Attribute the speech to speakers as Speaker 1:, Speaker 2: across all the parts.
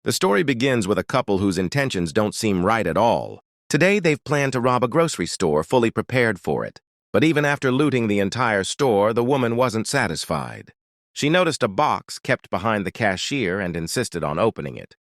Speaker 1: The story begins with a couple whose intentions don't seem right at all. Today, they've planned to rob a grocery store, fully prepared for it. But even after looting the entire store, the woman wasn't satisfied. She noticed a box kept behind the cashier and insisted on opening it.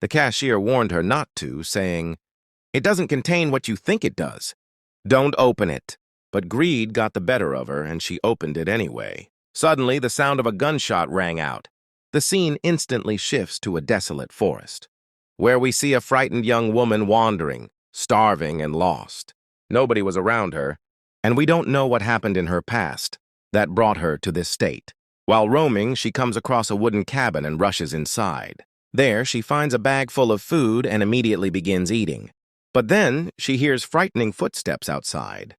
Speaker 1: The cashier warned her not to, saying, "It doesn't contain what you think it does. Don't open it." But greed got the better of her, and she opened it anyway. Suddenly, the sound of a gunshot rang out. The scene instantly shifts to a desolate forest, where we see a frightened young woman wandering, starving and lost. Nobody was around her, and we don't know what happened in her past that brought her to this state. While roaming, she comes across a wooden cabin and rushes inside. There, she finds a bag full of food and immediately begins eating. But then, she hears frightening footsteps outside.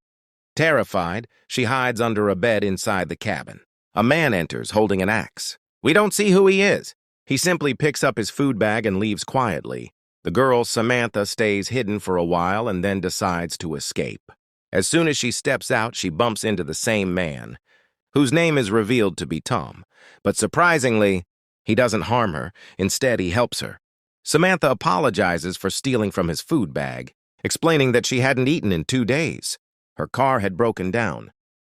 Speaker 1: Terrified, she hides under a bed inside the cabin. A man enters holding an axe. We don't see who he is. He simply picks up his food bag and leaves quietly. The girl, Samantha, stays hidden for a while and then decides to escape. As soon as she steps out, she bumps into the same man, whose name is revealed to be Tom. But surprisingly, he doesn't harm her. Instead, he helps her. Samantha apologizes for stealing from his food bag, explaining that she hadn't eaten in 2 days. Her car had broken down,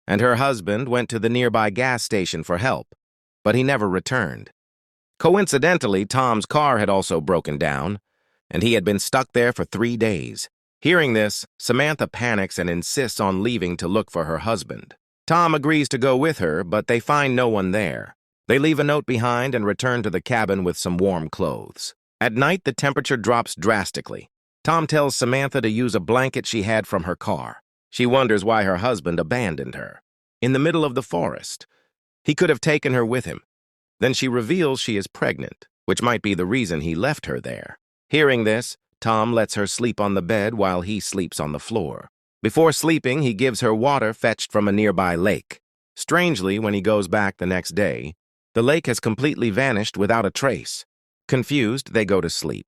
Speaker 1: and her husband went to the nearby gas station for help, but he never returned. Coincidentally, Tom's car had also broken down, and he had been stuck there for 3 days. Hearing this, Samantha panics and insists on leaving to look for her husband. Tom agrees to go with her, but they find no one there. They leave a note behind and return to the cabin with some warm clothes. At night, the temperature drops drastically. Tom tells Samantha to use a blanket she had from her car. She wonders why her husband abandoned her in the middle of the forest. He could have taken her with him. Then she reveals she is pregnant, which might be the reason he left her there. Hearing this, Tom lets her sleep on the bed while he sleeps on the floor. Before sleeping, he gives her water fetched from a nearby lake. Strangely, when he goes back the next day, the lake has completely vanished without a trace. Confused, they go to sleep.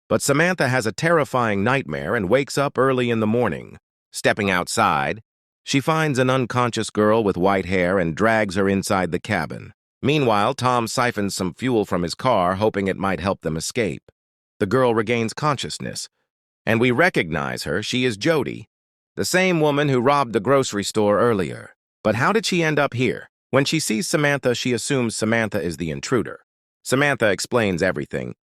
Speaker 1: But Samantha has a terrifying nightmare and wakes up early in the morning. Stepping outside, she finds an unconscious girl with white hair and drags her inside the cabin. Meanwhile, Tom siphons some fuel from his car, hoping it might help them escape. The girl regains consciousness, and we recognize her. She is Jody, the same woman who robbed the grocery store earlier. But how did she end up here? When she sees Samantha, she assumes Samantha is the intruder. Samantha explains everything,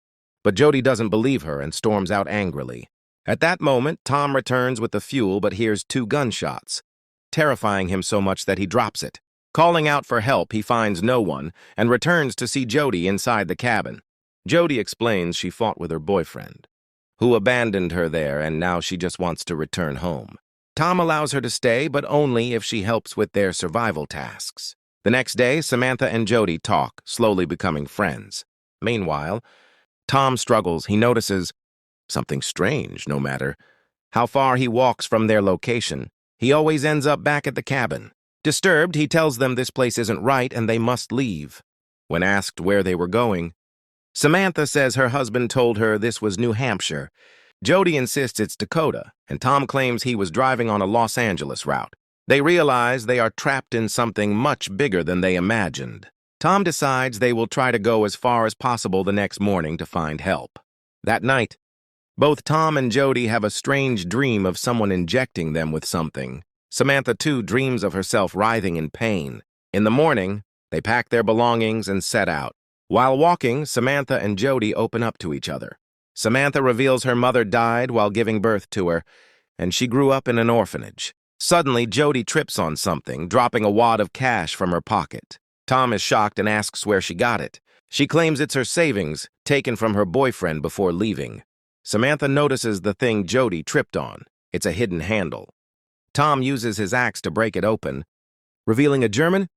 Speaker 1: but Jody doesn't believe her and storms out angrily. At that moment, Tom returns with the fuel but hears 2 gunshots, terrifying him so much that he drops it. Calling out for help, he finds no one and returns to see Jody inside the cabin. Jody explains she fought with her boyfriend, who abandoned her there, and now she just wants to return home. Tom allows her to stay, but only if she helps with their survival tasks. The next day, Samantha and Jody talk, slowly becoming friends. Meanwhile, Tom struggles. He notices something strange. No matter how far he walks from their location, he always ends up back at the cabin. Disturbed, he tells them this place isn't right and they must leave. When asked where they were going, Samantha says her husband told her this was New Hampshire. Jody insists it's Dakota, and Tom claims he was driving on a Los Angeles route. They realize they are trapped in something much bigger than they imagined. Tom decides they will try to go as far as possible the next morning to find help. That night, both Tom and Jody have a strange dream of someone injecting them with something. Samantha, too, dreams of herself writhing in pain. In the morning, they pack their belongings and set out. While walking, Samantha and Jody open up to each other. Samantha reveals her mother died while giving birth to her, and she grew up in an orphanage. Suddenly, Jody trips on something, dropping a wad of cash from her pocket. Tom is shocked and asks where she got it. She claims it's her savings, taken from her boyfriend before leaving. Samantha notices the thing Jody tripped on. It's a hidden handle. Tom uses his axe to break it open, revealing a German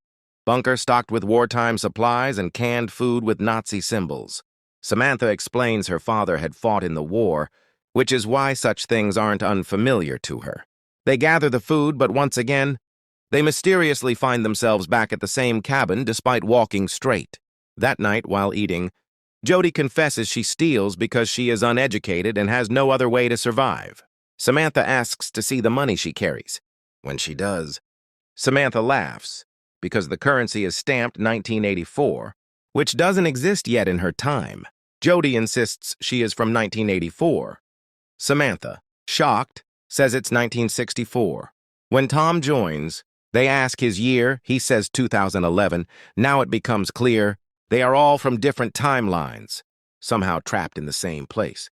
Speaker 1: bunker stocked with wartime supplies and canned food with Nazi symbols. Samantha explains her father had fought in the war, which is why such things aren't unfamiliar to her. They gather the food, but once again, they mysteriously find themselves back at the same cabin despite walking straight. That night, while eating, Jody confesses she steals because she is uneducated and has no other way to survive. Samantha asks to see the money she carries. When she does, Samantha laughs because the currency is stamped 1984, which doesn't exist yet in her time. Jody insists she is from 1984. Samantha, shocked, says it's 1964. When Tom joins, they ask his year. He says 2011. Now it becomes clear they are all from different timelines, somehow trapped in the same place.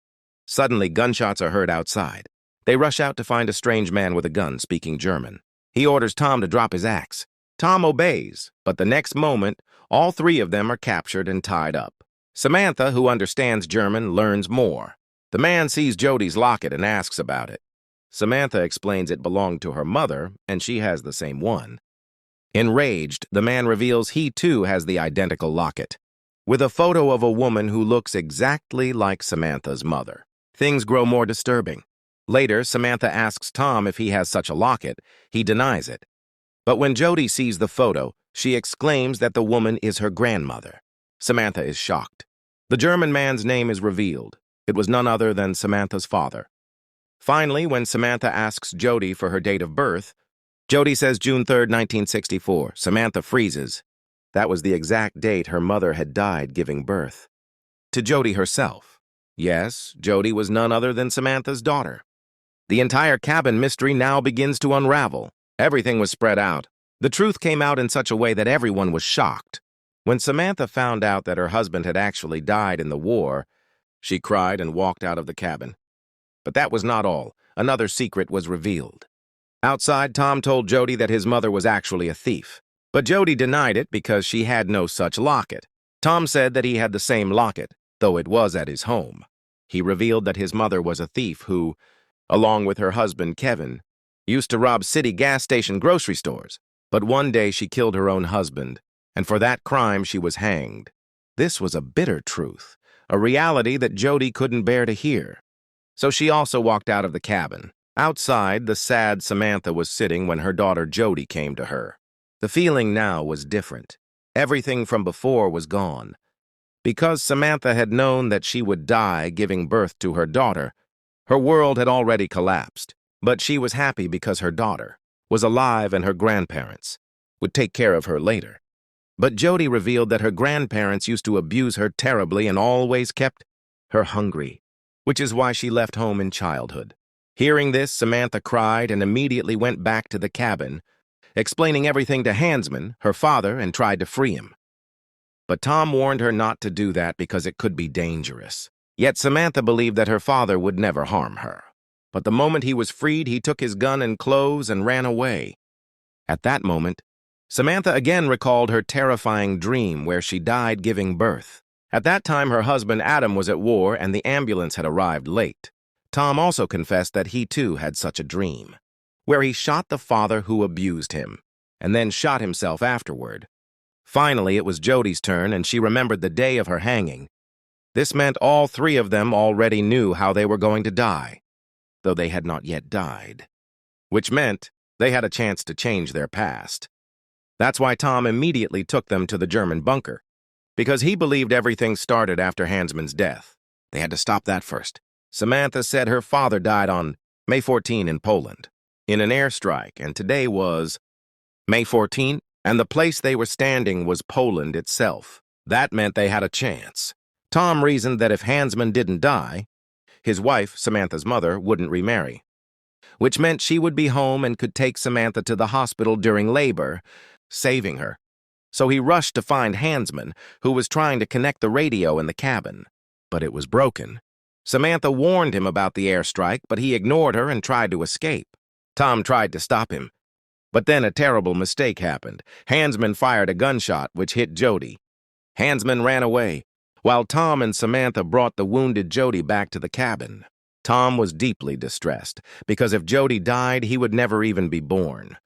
Speaker 1: Suddenly, gunshots are heard outside. They rush out to find a strange man with a gun speaking German. He orders Tom to drop his axe. Tom obeys, but the next moment, all three of them are captured and tied up. Samantha, who understands German, learns more. The man sees Jody's locket and asks about it. Samantha explains it belonged to her mother, and she has the same one. Enraged, the man reveals he too has the identical locket, with a photo of a woman who looks exactly like Samantha's mother. Things grow more disturbing. Later, Samantha asks Tom if he has such a locket. He denies it. But when Jody sees the photo, she exclaims that the woman is her grandmother. Samantha is shocked. The German man's name is revealed. It was none other than Samantha's father. Finally, when Samantha asks Jody for her date of birth, Jody says June 3rd, 1964. Samantha freezes. That was the exact date her mother had died giving birth. To Jody herself. Yes, Jody was none other than Samantha's daughter. The entire cabin mystery now begins to unravel. Everything was spread out. The truth came out in such a way that everyone was shocked. When Samantha found out that her husband had actually died in the war, she cried and walked out of the cabin. But that was not all. Another secret was revealed. Outside, Tom told Jody that his mother was actually a thief. But Jody denied it because she had no such locket. Tom said that he had the same locket, though it was at his home. He revealed that his mother was a thief who, along with her husband Kevin, used to rob city gas station grocery stores. But one day she killed her own husband, and for that crime she was hanged. This was a bitter truth, a reality that Jody couldn't bear to hear. So she also walked out of the cabin. Outside, the sad Samantha was sitting when her daughter Jody came to her. The feeling now was different. Everything from before was gone. Because Samantha had known that she would die giving birth to her daughter, her world had already collapsed. But she was happy because her daughter was alive and her grandparents would take care of her later. But Jody revealed that her grandparents used to abuse her terribly and always kept her hungry, which is why she left home in childhood. Hearing this, Samantha cried and immediately went back to the cabin, explaining everything to Hansman, her father, and tried to free him. But Tom warned her not to do that because it could be dangerous. Yet Samantha believed that her father would never harm her. But the moment he was freed, he took his gun and clothes and ran away. At that moment, Samantha again recalled her terrifying dream where she died giving birth. At that time, her husband Adam was at war and the ambulance had arrived late. Tom also confessed that he too had such a dream, where he shot the father who abused him, and then shot himself afterward. Finally, it was Jody's turn, and she remembered the day of her hanging. This meant all three of them already knew how they were going to die, though they had not yet died, which meant they had a chance to change their past. That's why Tom immediately took them to the German bunker, because he believed everything started after Hansman's death. They had to stop that first. Samantha said her father died on May 14 in Poland, in an airstrike, and today was May 14, and the place they were standing was Poland itself. That meant they had a chance. Tom reasoned that if Hansman didn't die, his wife, Samantha's mother, wouldn't remarry, which meant she would be home and could take Samantha to the hospital during labor, saving her. So he rushed to find Hansman, who was trying to connect the radio in the cabin, but it was broken. Samantha warned him about the airstrike, but he ignored her and tried to escape. Tom tried to stop him, but then a terrible mistake happened. Hansman fired a gunshot, which hit Jody. Hansman ran away, while Tom and Samantha brought the wounded Jody back to the cabin. Tom was deeply distressed, because if Jody died, he would never even be born.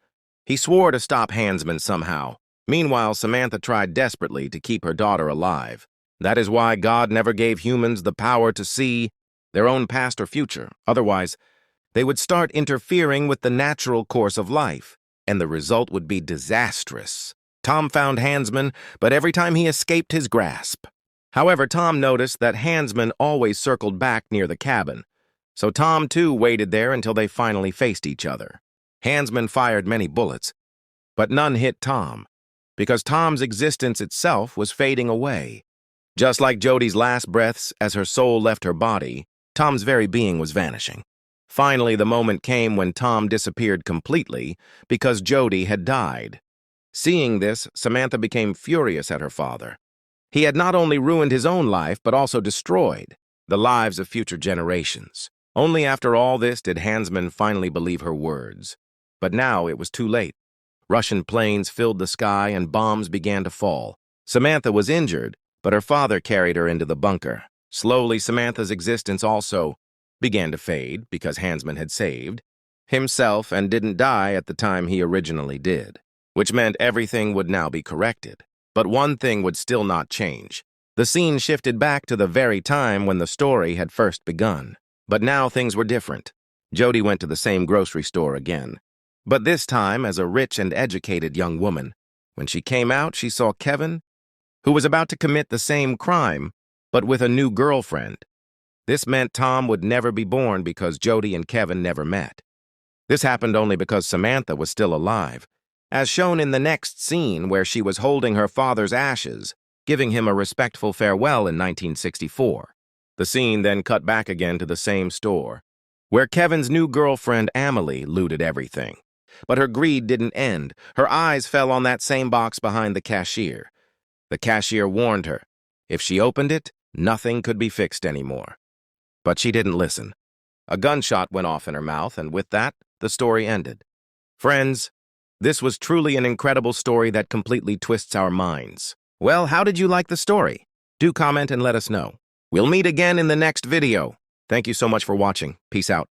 Speaker 1: He swore to stop Hansman somehow. Meanwhile, Samantha tried desperately to keep her daughter alive. That is why God never gave humans the power to see their own past or future. Otherwise, they would start interfering with the natural course of life, and the result would be disastrous. Tom found Hansman, but every time he escaped his grasp. However, Tom noticed that Hansman always circled back near the cabin, so Tom too waited there until they finally faced each other. Hansman fired many bullets, but none hit Tom, because Tom's existence itself was fading away. Just like Jody's last breaths as her soul left her body, Tom's very being was vanishing. Finally, the moment came when Tom disappeared completely because Jody had died. Seeing this, Samantha became furious at her father. He had not only ruined his own life, but also destroyed the lives of future generations. Only after all this did Hansman finally believe her words. But now it was too late. Russian planes filled the sky and bombs began to fall. Samantha was injured, but her father carried her into the bunker. Slowly, Samantha's existence also began to fade because Hansman had saved himself and didn't die at the time he originally did, which meant everything would now be corrected. But one thing would still not change. The scene shifted back to the very time when the story had first begun. But now things were different. Jody went to the same grocery store again, but this time as a rich and educated young woman. When she came out, she saw Kevin, who was about to commit the same crime, but with a new girlfriend. This meant Tom would never be born because Jody and Kevin never met. This happened only because Samantha was still alive, as shown in the next scene where she was holding her father's ashes, giving him a respectful farewell in 1964. The scene then cut back again to the same store, where Kevin's new girlfriend, Amelie, looted everything. But her greed didn't end. Her eyes fell on that same box behind the cashier. The cashier warned her. If she opened it, nothing could be fixed anymore. But she didn't listen. A gunshot went off in her mouth, and with that, the story ended. Friends, this was truly an incredible story that completely twists our minds. Well, how did you like the story? Do comment and let us know. We'll meet again in the next video. Thank you so much for watching. Peace out.